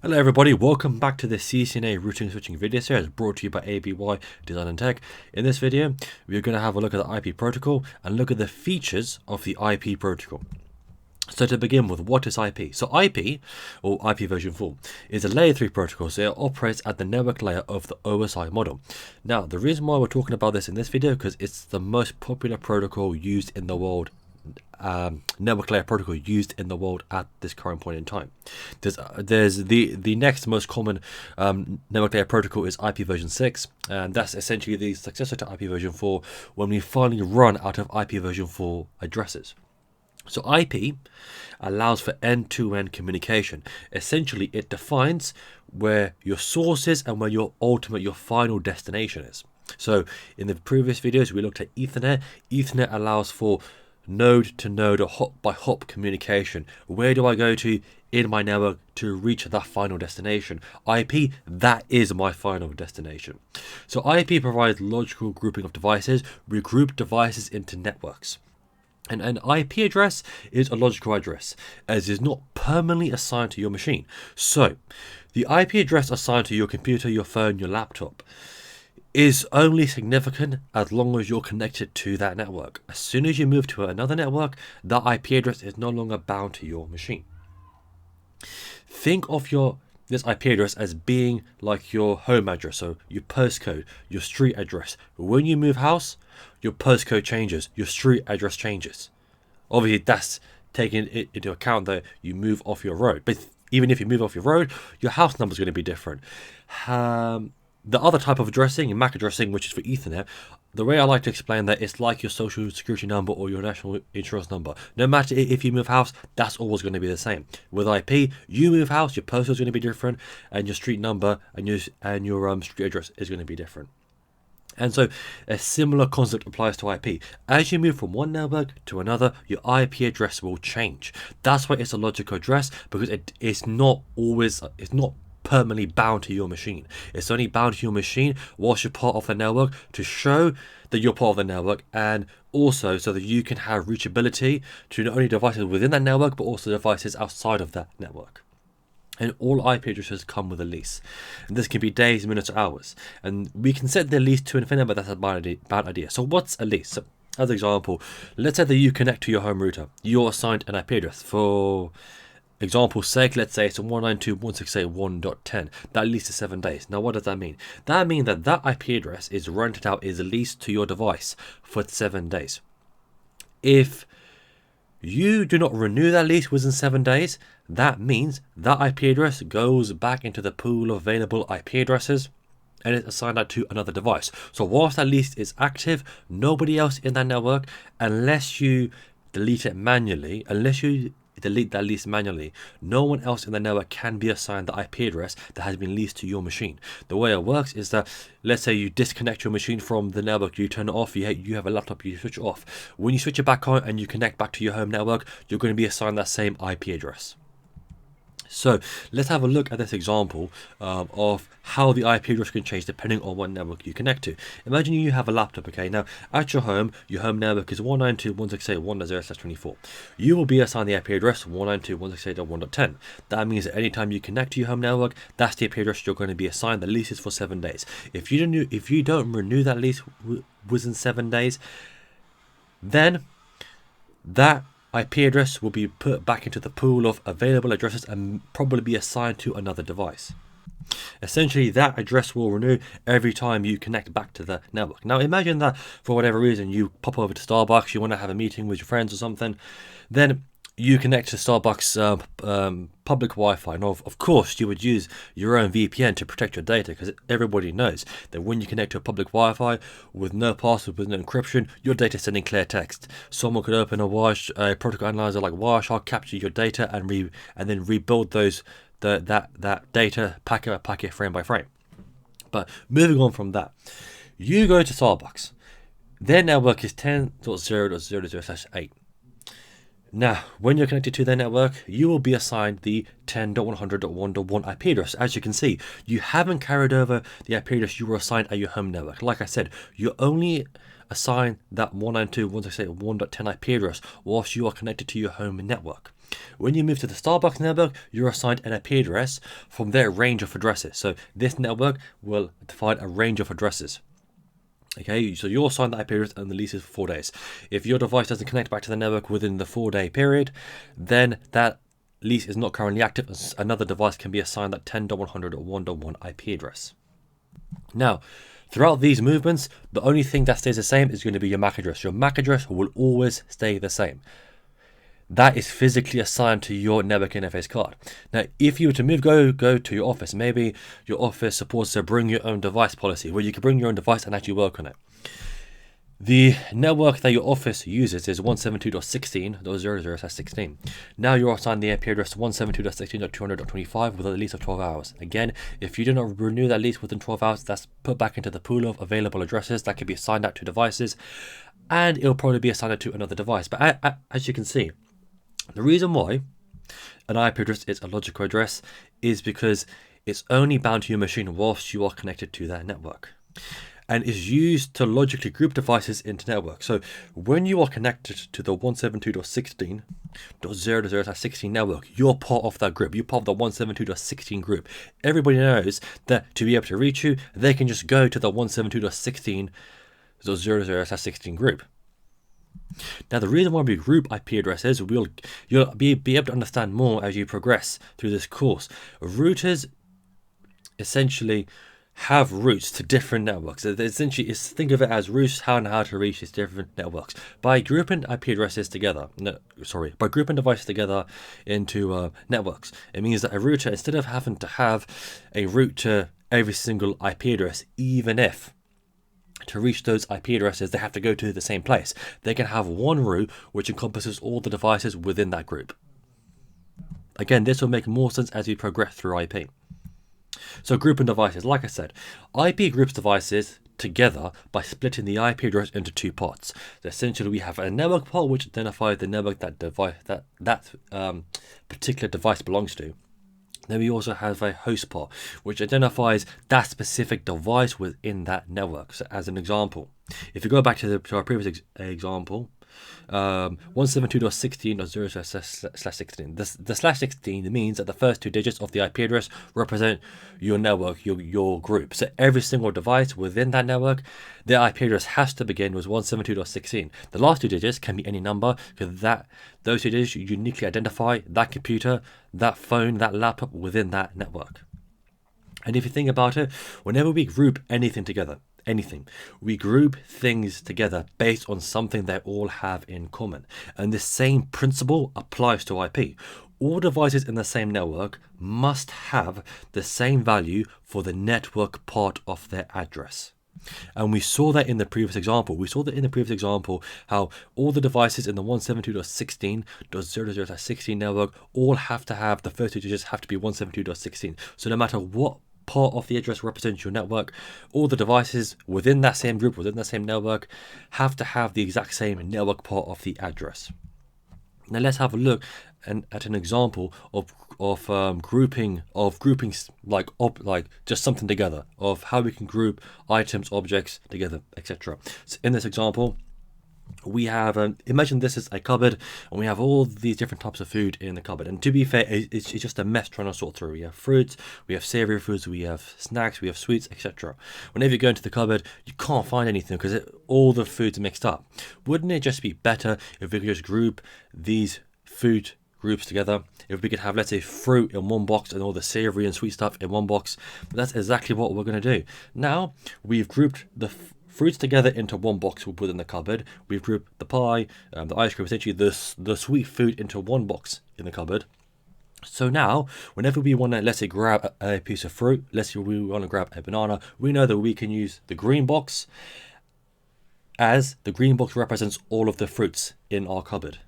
Hello everybody, welcome back to the CCNA routing switching video series brought to you by ABY Design and Tech. In this video, we're going to have a look at the IP protocol and look at the features of the IP protocol. So to begin with, what is IP? So IP, or IP version 4, is a layer 3 protocol, so it operates at the network layer of the OSI model. Now, the reason why we're talking about this in this video, because it's the most popular protocol used in the world, network layer protocol used in the world at this current point in time. There's the next most common network layer protocol is IP version 6, and that's essentially the successor to IP version 4 when we finally run out of IP version 4 addresses. So IP allows for end-to-end communication. Essentially, it defines where your source is and where your final destination is. So in the previous videos, we looked at Ethernet. Ethernet allows for node to node or hop by hop communication. Where do I go to in my network to reach that final destination? IP, that is my final destination. So IP provides logical grouping of devices. We group devices into networks. And an IP address is a logical address, as it is not permanently assigned to your machine. So the IP address assigned to your computer, your phone, your laptop is only significant as long as you're connected to that network. As soon as you move to another network, that IP address is no longer bound to your machine. Think of this IP address as being like your home address, so your postcode, your street address. When you move house, your postcode changes, your street address changes. Obviously, that's taking into account that you move off your road. But even if you move off your road, your house number is going to be different. The other type of addressing, MAC addressing, which is for Ethernet, the way I like to explain that, it's like your social security number or your national insurance number. No matter if you move house, that's always going to be the same. With IP, you move house, your postcode is going to be different, and your street number and your street address is going to be different. And so a similar concept applies to IP. As you move from one network to another, your IP address will change. That's why it's a logical address, because it's not permanently bound to your machine. It's only bound to your machine whilst you're part of the network, to show that you're part of the network, and also so that you can have reachability to not only devices within that network but also devices outside of that network. And all IP addresses come with a lease. And this can be days, minutes, or hours. And we can set the lease to infinite, but that's a bad idea. So what's a lease? So, as an example, let's say that you connect to your home router. You're assigned an IP address. For example's sake, let's say it's 192.168.1.10. That lease is 7 days. Now, what does that mean? That means that IP address is rented out, is leased to your device for 7 days. If you do not renew that lease within 7 days, that means that IP address goes back into the pool of available IP addresses and it's assigned that to another device. So whilst that lease is active, nobody else in that network, unless you delete that lease manually, no one else in the network can be assigned the IP address that has been leased to your machine. The way it works is that, let's say you disconnect your machine from the network, you turn it off, you have a laptop, you switch it off. When you switch it back on and you connect back to your home network, you're going to be assigned that same IP address. So let's have a look at this example of how the IP address can change depending on what network you connect to. Imagine you have a laptop, okay? Now, at your home network is 192.168.1.0/24. You will be assigned the IP address 192.168.1.10. That means that anytime you connect to your home network, that's the IP address you're going to be assigned. The lease is for 7 days. If you don't renew that lease within 7 days, then that IP address will be put back into the pool of available addresses and probably be assigned to another device. Essentially, that address will renew every time you connect back to the network. Now, imagine that for whatever reason you pop over to Starbucks, you want to have a meeting with your friends or something, then you connect to Starbucks public Wi-Fi. Now, of course, you would use your own VPN to protect your data, because everybody knows that when you connect to a public Wi-Fi with no password, with no encryption, your data is sending clear text. Someone could open a protocol analyzer like Wireshark, capture your data, and then rebuild that data packet by packet, frame by frame. But moving on from that, you go to Starbucks. Their network is 10.0.0.0/8. Now, when you're connected to their network, you will be assigned the 10.100.1.1 IP address. As you can see, you haven't carried over the IP address you were assigned at your home network. Like I said, you only assign that 192.168.1.10 IP address whilst you are connected to your home network. When you move to the Starbucks network, you're assigned an IP address from their range of addresses. So this network will define a range of addresses. Okay, so you're assigned the IP address and the lease is for 4 days. If your device doesn't connect back to the network within the 4-day period, then that lease is not currently active. Another device can be assigned that 10.100.1.1 IP address. Now, throughout these movements, the only thing that stays the same is going to be your MAC address. Your MAC address will always stay the same. That is physically assigned to your network interface card. Now, if you were to go to your office, maybe your office supports a bring your own device policy where you can bring your own device and actually work on it. The network that your office uses is 172.16.00/16. Now you're assigned the IP address 172.16.200.25 with a lease of 12 hours. Again, if you do not renew that lease within 12 hours, that's put back into the pool of available addresses that can be assigned out to devices, and it'll probably be assigned to another device. But as you can see, the reason why an IP address is a logical address is because it's only bound to your machine whilst you are connected to that network, and is used to logically group devices into networks. So when you are connected to the 172.16.0.0/16 network, you're part of that group. You're part of the 172.16 group. Everybody knows that to be able to reach you, they can just go to the 172.16.0.0/16 group. Now, the reason why we group IP addresses, you'll be able to understand more as you progress through this course. Routers essentially have routes to different networks. Essentially, think of it as routes how to reach these different networks. By grouping IP addresses together, by grouping devices together into networks, it means that a router, instead of having to have a route to every single IP address, even if to reach those IP addresses they have to go to the same place, they can have one route which encompasses all the devices within that group. Again, this will make more sense as we progress through IP. So grouping devices, like I said, IP groups devices together by splitting the IP address into two parts. So essentially, we have a network part which identifies the network that particular device belongs to. Then we also have a host part which identifies that specific device within that network. So as an example, if you go back to our previous example, 172.16.0/16. The /16 means that the first two digits of the IP address represent your network, your group. So every single device within that network, their IP address has to begin with 172.16. The last two digits can be any number because those two digits uniquely identify that computer, that phone, that laptop within that network. And if you think about it, whenever we group anything together, we group things together based on something they all have in common. And the same principle applies to IP. All devices in the same network must have the same value for the network part of their address. And we saw that in the previous example. How all the devices in the 172.16.0.0/16 network all have to have the first two digits have to be 172.16. So no matter what part of the address represents your network, all the devices within that same group, within that same network, have to have the exact same network part of the address. Now let's have a look at an example of grouping like just something together, of how we can group items, objects together, etc. So in this example, we have imagine this is a cupboard and we have all these different types of food in the cupboard, and to be fair, it's just a mess trying to sort through. We have fruits, we have savory foods, we have snacks, we have sweets, etc. Whenever you go into the cupboard, you can't find anything because all the food's mixed up. Wouldn't it just be better if we could just group these food groups together? If we could have, let's say, fruit in one box and all the savory and sweet stuff in one box. But that's exactly what we're going to do. Now we've grouped the fruits together into one box within the cupboard. We've grouped the pie, the ice cream, essentially the sweet food into one box in the cupboard. So now, whenever we want to, let's say, grab a piece of fruit, let's say we want to grab a banana, we know that we can use the green box, as the green box represents all of the fruits in our cupboard.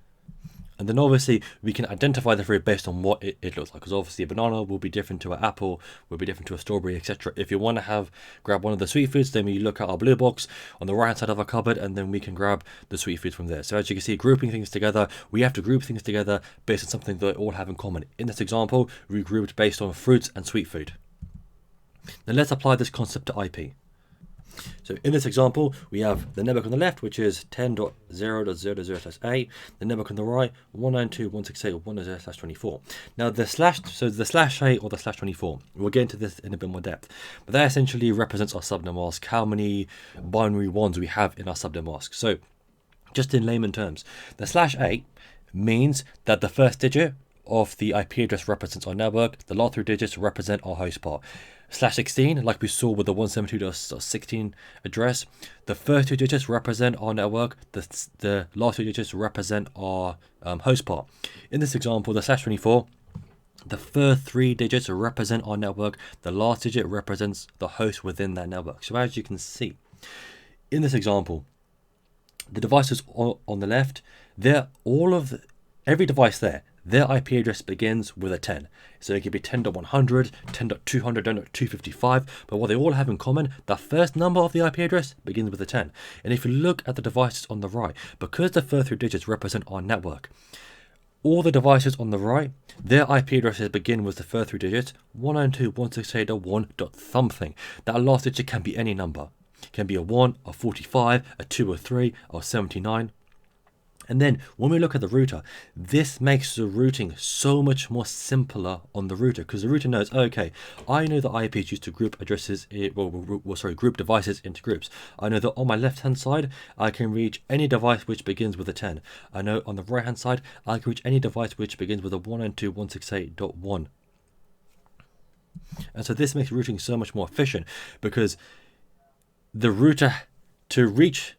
And then obviously we can identify the fruit based on what it looks like, because obviously a banana will be different to an apple, will be different to a strawberry, etc. If you want to grab one of the sweet foods, then we look at our blue box on the right hand side of our cupboard, and then we can grab the sweet foods from there. So as you can see, grouping things together, we have to group things together based on something that they all have in common. In this example, we grouped based on fruits and sweet food. Now let's apply this concept to IP. So in this example, we have the network on the left, which is 10.0.0.0/8, the network on the right, 192.168.1.0/24. Now the slash, so the /8 or the /24, we'll get into this in a bit more depth, but that essentially represents our subnet mask, how many binary ones we have in our subnet mask. So just in layman terms, the /8 means that the first digit of the IP address represents our network, the last 3 digits represent our host part. /16, like we saw with the 172.16 address, the first 2 digits represent our network, the last 2 digits represent our host part. In this example, the /24, the first 3 digits represent our network, the last digit represents the host within that network. So as you can see, in this example, the devices on the left, every device there, their IP address begins with a 10. So it could be 10.100, 10.200, 10.255, but what they all have in common, the first number of the IP address begins with a 10. And if you look at the devices on the right, because the first 3 digits represent our network, all the devices on the right, their IP addresses begin with the first 3 digits, 192.168.1.something. That last digit can be any number. It can be a 1, a 45, a 2, a 3, or 79. And then when we look at the router, this makes the routing so much more simpler on the router, because the router knows, okay, I know the IP is used to group addresses, group devices into groups. I know that on my left hand side, I can reach any device which begins with a 10. I know on the right hand side, I can reach any device which begins with a 192.168.1. And so this makes routing so much more efficient, because the router, to reach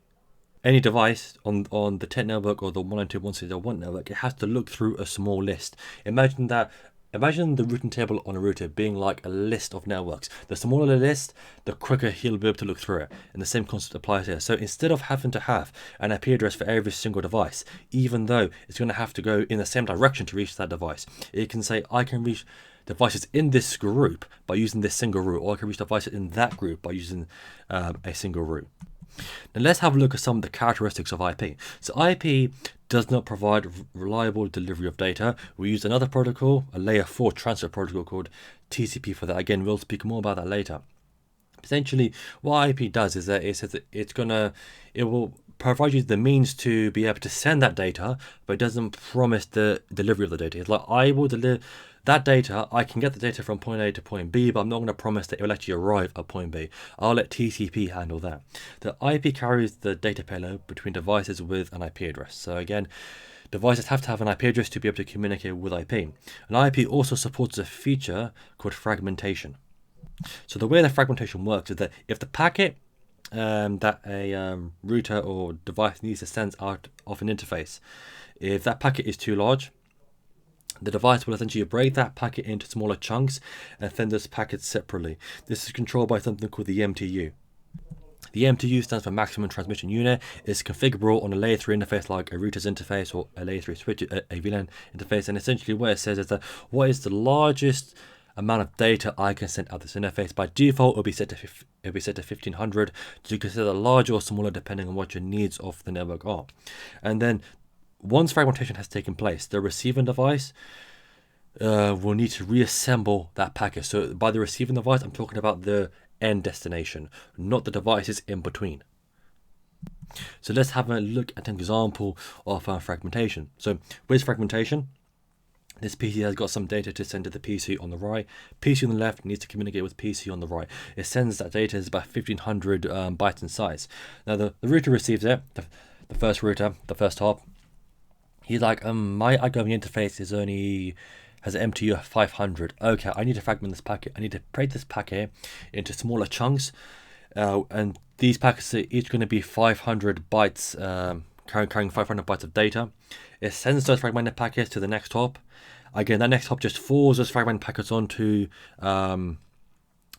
any device on the 10 network or the 192.168.1 network, it has to look through a small list. Imagine the routing table on a router being like a list of networks. The smaller the list, the quicker he'll be able to look through it. And the same concept applies here. So instead of having to have an IP address for every single device, even though it's going to have to go in the same direction to reach that device, it can say, I can reach devices in this group by using this single route, or I can reach devices in that group by using a single route. Now let's have a look at some of the characteristics of IP. So IP does not provide reliable delivery of data. We use another protocol, a layer 4 transfer protocol called TCP for that. Again, we'll speak more about that later. Essentially, what IP does is that it says that it will provide you the means to be able to send that data, but it doesn't promise the delivery of the data. It's like, I will deliver that data, I can get the data from point A to point B, but I'm not going to promise that it will actually arrive at point B. I'll let TCP handle that. The IP carries the data payload between devices with an IP address. So again, devices have to have an IP address to be able to communicate with IP. And IP also supports a feature called fragmentation. So the way the fragmentation works is that if the packet that a router or device needs to send out of an interface, if that packet is too large, the device will essentially break that packet into smaller chunks and send those packets separately. This is controlled by something called the MTU. The MTU stands for Maximum Transmission Unit. It's configurable on a layer 3 interface like a router's interface or a layer 3 switch, a VLAN interface. And essentially what it says is that what is the largest amount of data I can send out this interface. By default, it'll be set to 1500. So you can set it larger or smaller depending on what your needs of the network are. And then once fragmentation has taken place, the receiving device will need to reassemble that packet. So by the receiving device, I'm talking about the end destination, not the devices in between. So let's have a look at an example of fragmentation. So with fragmentation, this PC has got some data to send to the PC on the right. PC on the left needs to communicate with PC on the right. It sends that data, is about 1500 bytes in size. Now the router receives it, the first router, the first hop. He's like, my outgoing interface has an MTU of 500. Okay, I need to fragment this packet. I need to break this packet into smaller chunks. And these packets are each going to be 500 bytes, carrying 500 bytes of data. It sends those fragmented packets to the next hop. Again, that next hop just forwards those fragmented packets onto the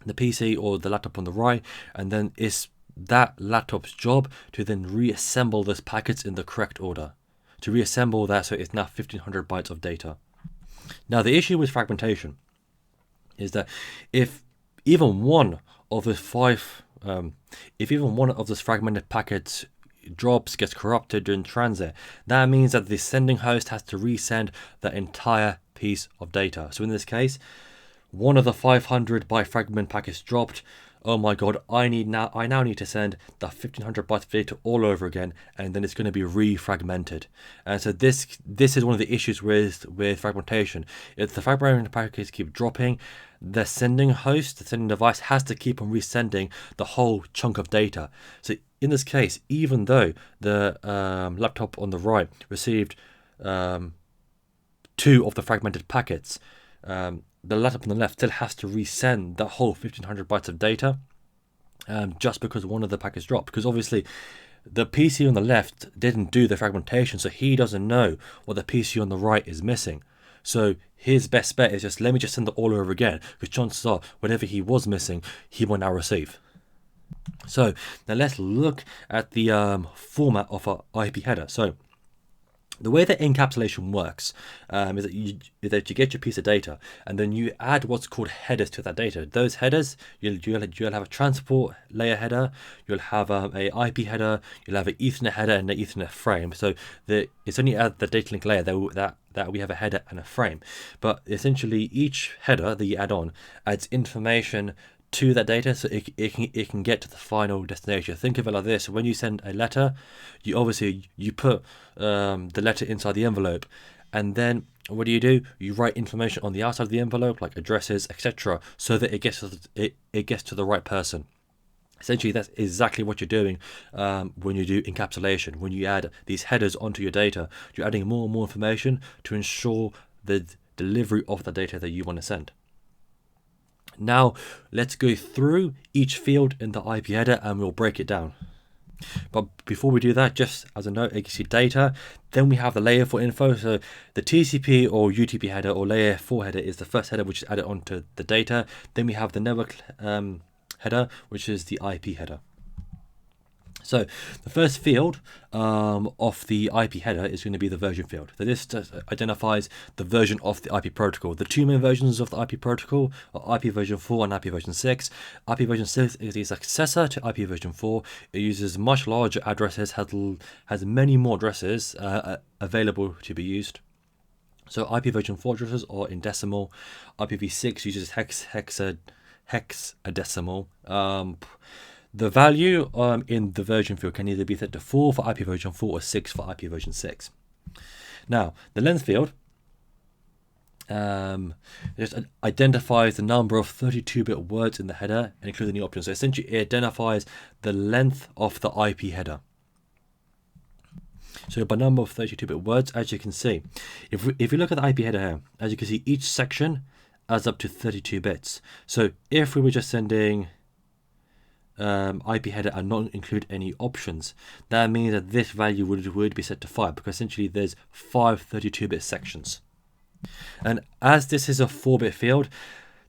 PC or the laptop on the right. And then it's that laptop's job to then reassemble those packets in the correct order. To reassemble that so it's now 1500 bytes of data. Now the issue with fragmentation is that if even one of those fragmented packets drops, gets corrupted during transit, that means that the sending host has to resend the entire piece of data. So in this case, one of the 500 byte fragment packets dropped. Oh my god, I now need to send the 1500 bytes of data all over again, and then it's going to be re-fragmented. And so this is one of the issues with fragmentation. If the fragment packets keep dropping, the sending host, the sending device, has to keep on resending the whole chunk of data. So in this case, even though the laptop on the right received 2 of the fragmented packets, the laptop on the left still has to resend the whole 1500 bytes of data, just because one of the packets dropped. Because obviously the PC on the left didn't do the fragmentation, so he doesn't know what the PC on the right is missing. So his best bet is just, let me just send it all over again, because chances are whatever he was missing, he will now receive. So now let's look at the format of our IP header. So the way that encapsulation works is that you get your piece of data, and then you add what's called headers to that data. Those headers, you'll have a transport layer header, you'll have a IP header, you'll have an Ethernet header and an Ethernet frame. So it's only at the data link layer that we have a header and a frame. But essentially, each header that you add on adds information to that data, so it can get to the final destination. Think of it like this: when you send a letter, you put the letter inside the envelope, and then what do? You write information on the outside of the envelope, like addresses, etc., so that it gets to the right person. Essentially, that's exactly what you're doing when you do encapsulation. When you add these headers onto your data, you're adding more and more information to ensure the delivery of the data that you want to send. Now let's go through each field in the IP header and we'll break it down. But before we do that, just as a note, you can see data, then we have the layer 4 info. So the TCP or UTP header or layer 4 header is the first header which is added onto the data. Then we have the network header, which is the IP header. So the first field of the IP header is going to be the version field. So this identifies the version of the IP protocol. The 2 main versions of the IP protocol are IP version 4 and IP version 6. IP version 6 is the successor to IP version 4. It uses much larger addresses, has many more addresses available to be used. So IP version 4 addresses are in decimal. IPv6 uses hexadecimal. The value in the version field can either be set to 4 for IP version 4 or 6 for IP version 6. Now, the length field just identifies the number of 32-bit words in the header and including the options. So essentially, it identifies the length of the IP header. So by number of 32-bit words, as you can see, if you look at the IP header here, as you can see, each section adds up to 32 bits. So if we were just sending IP header and not include any options, that means that this value would be set to 5, because essentially there's 5 32-bit sections. And as this is a 4-bit field,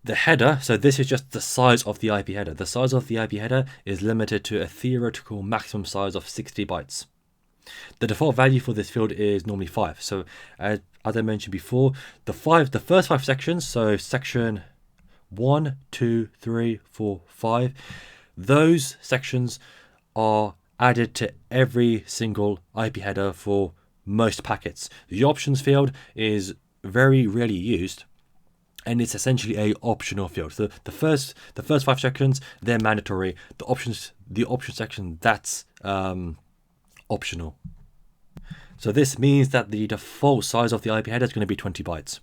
the header, so this is just the size of the IP header. The size of the IP header is limited to a theoretical maximum size of 60 bytes. The default value for this field is normally 5. So as I mentioned before, the first 5 sections, so section 1, 2, 3, 4, 5, those sections are added to every single IP header for most packets. The options field is very rarely used, and it's essentially a optional field. So the first 5 sections, they're mandatory. The option section, that's optional. So this means that the default size of the IP header is going to be 20 bytes.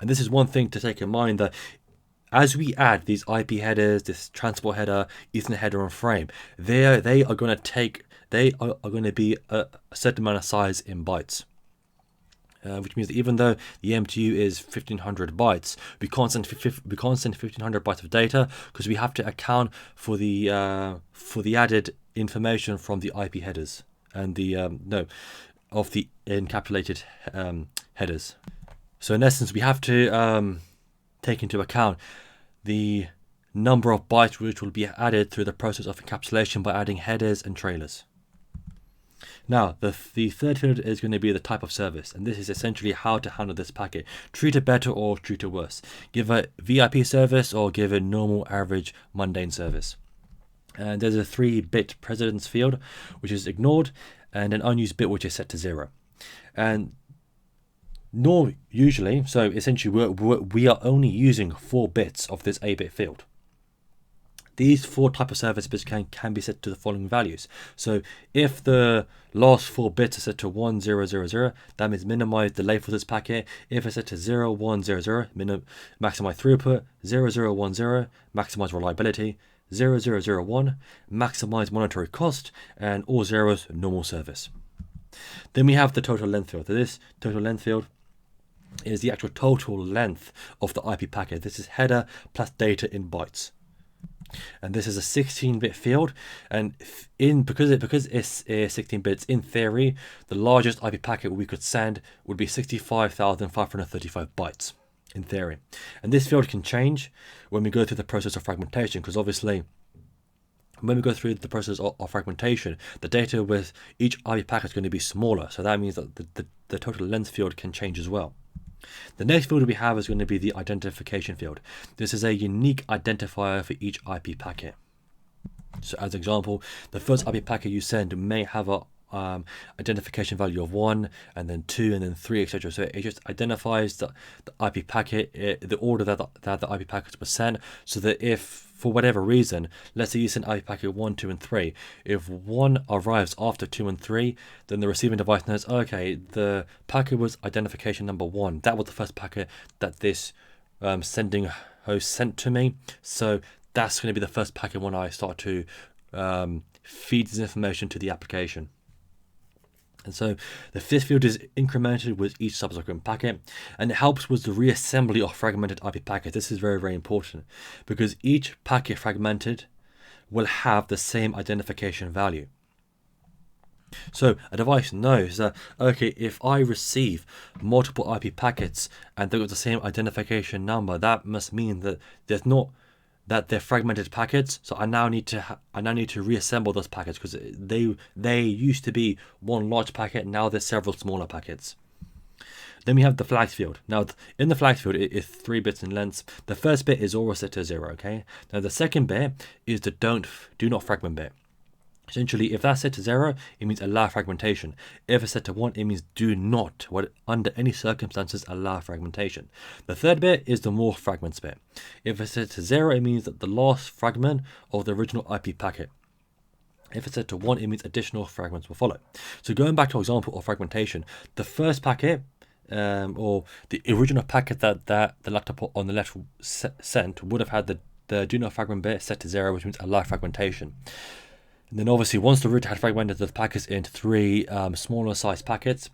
And this is one thing to take in mind, that as we add these IP headers, this transport header, Ethernet header, and frame, they are going to be a certain amount of size in bytes. Which means that even though the MTU is 1500 bytes, we can't send 1500 bytes of data, because we have to account for the added information from the IP headers and the of the encapsulated headers. So in essence, we have to take into account the number of bytes which will be added through the process of encapsulation by adding headers and trailers. Now, the third field is going to be the type of service, and this is essentially how to handle this packet. Treat it better or treat it worse. Give a VIP service or give a normal, average, mundane service. And there's a 3-bit precedence field, which is ignored, and an unused bit which is set to 0. And nor usually. So essentially we are only using 4 bits of this 8-bit field. These 4 type of service bits can be set to the following values. So if the last 4 bits are set to 1000, that means minimize delay for this packet. If it's set to 0100, maximize throughput. 0010, maximize reliability. 0001, maximize monetary cost, and all zeros, normal service. Then we have the total length field. So this total length field is the actual total length of the IP packet. This is header plus data in bytes. And this is a 16-bit field, and because it's 16 bits, in theory, the largest IP packet we could send would be 65,535 bytes, in theory. And this field can change when we go through the process of fragmentation, because obviously, when we go through the process of fragmentation, the data with each IP packet is going to be smaller, so that means that the total length field can change as well. The next field we have is going to be the identification field. This is a unique identifier for each IP packet. So as an example, the first IP packet you send may have a identification value of 1, and then 2, and then 3, etc. So it just identifies the IP packet, the order that the IP packets were sent, so that if for whatever reason, let's say you send IP packet 1, 2, and 3, if 1 arrives after 2 and 3, then the receiving device knows, okay, the packet was identification number 1. That was the first packet that this sending host sent to me. So that's going to be the first packet when I start to feed this information to the application. And so the fifth field is incremented with each subsequent packet, and it helps with the reassembly of fragmented IP packets. This is very, very important because each packet fragmented will have the same identification value. So a device knows that, okay, if I receive multiple IP packets and they've got the same identification number, that must mean that they're fragmented packets. So I now need to reassemble those packets because they used to be one large packet. Now there's several smaller packets. Then we have the flags field. Now in the flags field, it is 3 bits in length. The first bit is always set to 0. Okay. Now the second bit is the do not fragment bit. Essentially, if that's set to 0, it means allow fragmentation. If it's set to 1, it means do not, under any circumstances, allow fragmentation. The third bit is the more fragments bit. If it's set to 0, it means that the last fragment of the original IP packet. If it's set to 1, it means additional fragments will follow. So going back to our example of fragmentation, the first packet, or the original packet that the laptop on the left sent would have had the do not fragment bit set to 0, which means allow fragmentation. And then obviously once the router had fragmented the packets into 3 smaller size packets,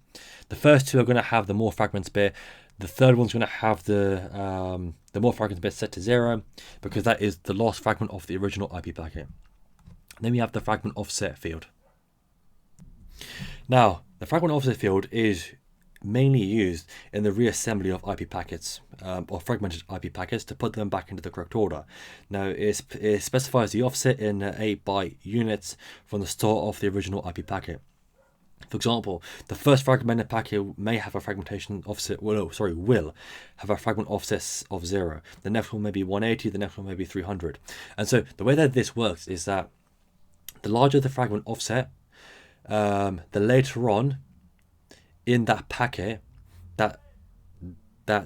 the first 2 are going to have the more fragments bit. The third one's going to have the more fragments bit set to 0 because that is the last fragment of the original IP packet. And then we have the fragment offset field. Now the fragment offset field is mainly used in the reassembly of IP packets or fragmented IP packets to put them back into the correct order. Now it specifies the offset in 8-byte units from the start of the original IP packet. For example, the first fragmented packet may have a fragmentation offset, will have a fragment offset of 0. The next one may be 180, the next one may be 300. And so the way that this works is that the larger the fragment offset, the later on in that packet that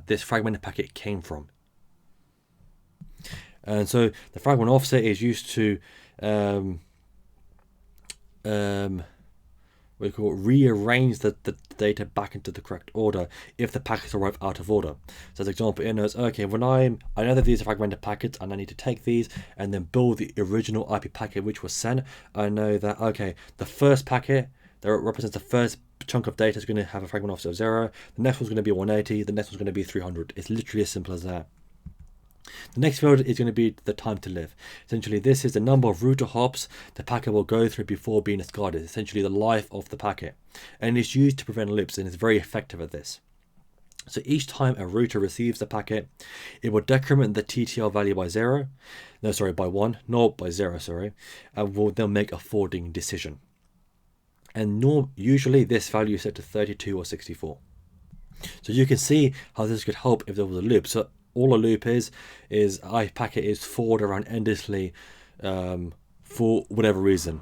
this fragmented packet came from. And so the fragment offset is used to rearrange the data back into the correct order if the packets arrive out of order. So as an example, it knows, okay, when I know that these are fragmented packets and I need to take these and then build the original IP packet which was sent. I know that, okay, the first packet that represents the first chunk of data is going to have a fragment offset of 0. The next one's going to be 180. The next one's going to be 300. It's literally as simple as that. The next field is going to be the time to live. Essentially, this is the number of router hops the packet will go through before being discarded. Essentially, the life of the packet, and it's used to prevent loops, and it's very effective at this. So each time a router receives the packet, it will decrement the TTL value by 1, not by 0, and will then make a forwarding decision. And usually this value is set to 32 or 64. So you can see how this could help if there was a loop. So all a loop is a packet is forwarded around endlessly for whatever reason.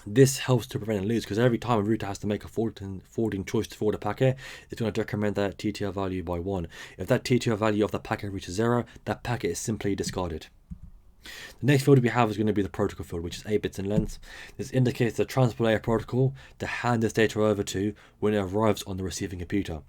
This helps to prevent a lose, because every time a router has to make a forwarding choice to forward a packet, it's going to decrement that TTL value by 1. If that TTL value of the packet reaches 0, that packet is simply discarded. The next field we have is going to be the protocol field, which is 8 bits in length. This indicates the transport layer protocol to hand this data over to when it arrives on the receiving computer.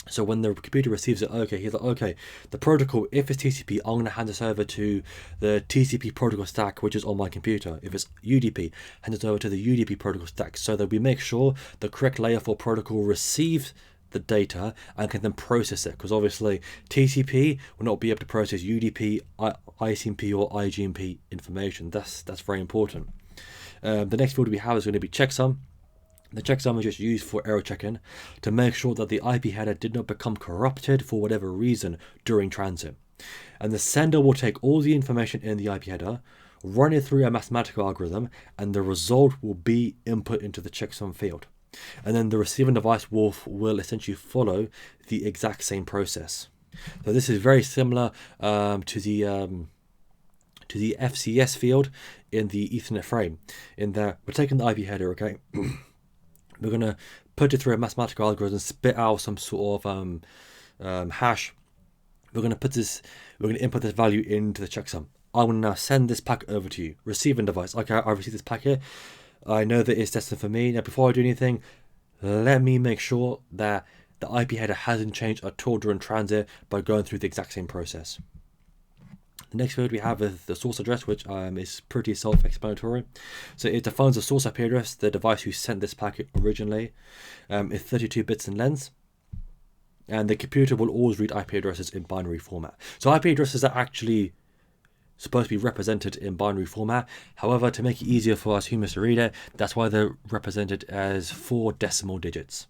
So when the computer receives it, okay, he's like, okay, the protocol, if it's TCP, I'm going to hand this over to the TCP protocol stack, which is on my computer. If it's UDP, hand it over to the UDP protocol stack, so that we make sure the correct layer 4 protocol receives the data and can then process it, because obviously TCP will not be able to process UDP, ICMP or IGMP information. That's very important. The next field we have is going to be checksum. The checksum is just used for error checking to make sure that the IP header did not become corrupted for whatever reason during transit. And the sender will take all the information in the IP header, run it through a mathematical algorithm, and the result will be input into the checksum field. And then the receiving device will essentially follow the exact same process. So this is very similar to the FCS field in the Ethernet frame, in that we're taking the IP header, okay? We're going to put it through a mathematical algorithm, spit out some sort of hash. We're going to input this value into the checksum. I will now send this packet over to you. Receiving device. Okay, I received this packet. I know that it's destined for me. Now, before I do anything, let me make sure that the IP header hasn't changed at all during transit by going through the exact same process. The next field we have is the source address, which is pretty self-explanatory. So it defines the source IP address, the device who sent this packet originally. It's 32 bits in length, and the computer will always read IP addresses in binary format. So IP addresses are actually supposed to be represented in binary format. However, to make it easier for us humans to read it, that's why they're represented as 4 decimal digits.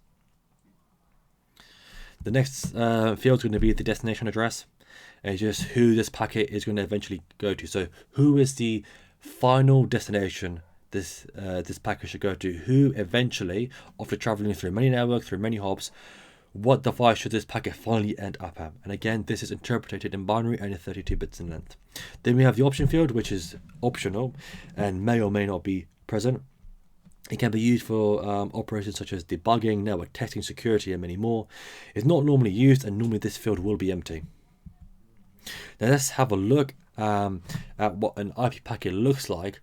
The next field is going to be the destination address. It's just who this packet is going to eventually go to. So who is the final destination this packet should go to? Who eventually, after traveling through many networks, through many hops, what device should this packet finally end up at? And again, this is interpreted in binary and in 32 bits in length. Then we have the option field, which is optional and may or may not be present. It can be used for operations such as debugging, network testing, security, and many more. It's not normally used, and normally this field will be empty. Now let's have a look at what an IP packet looks like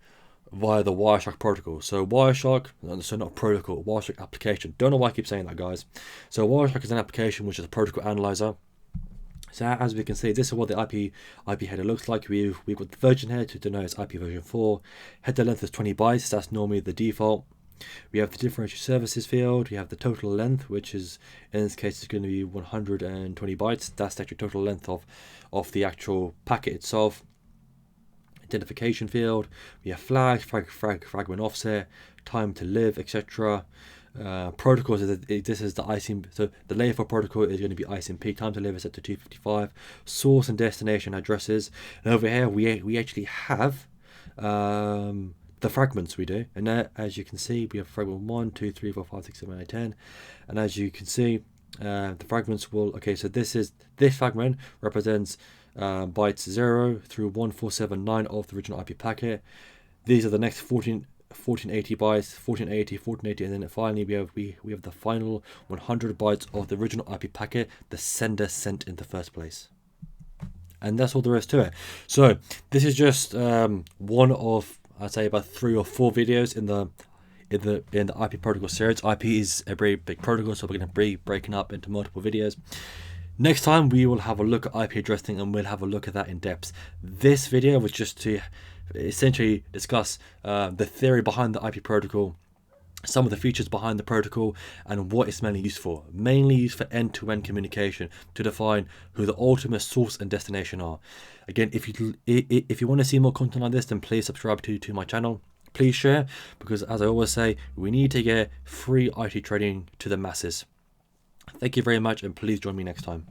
via the Wireshark protocol. So Wireshark, so not protocol, Wireshark application. Don't know why I keep saying that, guys. So Wireshark is an application which is a protocol analyzer. So as we can see, this is what the IP header looks like. We've got the version here to denote it's IP version 4. Header length is 20 bytes. That's normally the default. We have the differential services field. We have the total length, which is in this case is going to be 120 bytes. That's the actual total length of the actual packet itself. Identification field. We have flags, fragment offset, time to live, etc. Protocols. This is the ICMP. So the layer 4 protocol is going to be ICMP. Time to live is set to 255. Source and destination addresses. And over here we actually have the fragments we do, and as you can see, we have fragment 1, 2, 3, 4, 5, 6, 7, 8, 10, and as you can see, the fragments will. Okay, so this fragment represents bytes 0 through 1479 of the original IP packet. These are the next 1480 bytes, 1480, and then finally we have the final 100 bytes of the original IP packet the sender sent in the first place. And that's all there is to it. So this is just one of, I'd say, about 3 or 4 videos in the IP protocol series. IP is a very big protocol, so we're going to be breaking up into multiple videos. Next time we will have a look at IP addressing, and we'll have a look at that in depth. This video was just to essentially discuss the theory behind the IP protocol, some of the features behind the protocol, and what it's mainly used for. Mainly used for end-to-end communication to define who the ultimate source and destination are. Again, if you want to see more content like this, then please subscribe to my channel. Please share, because as I always say, we need to get free IT trading to the masses. Thank you very much, and please join me next time.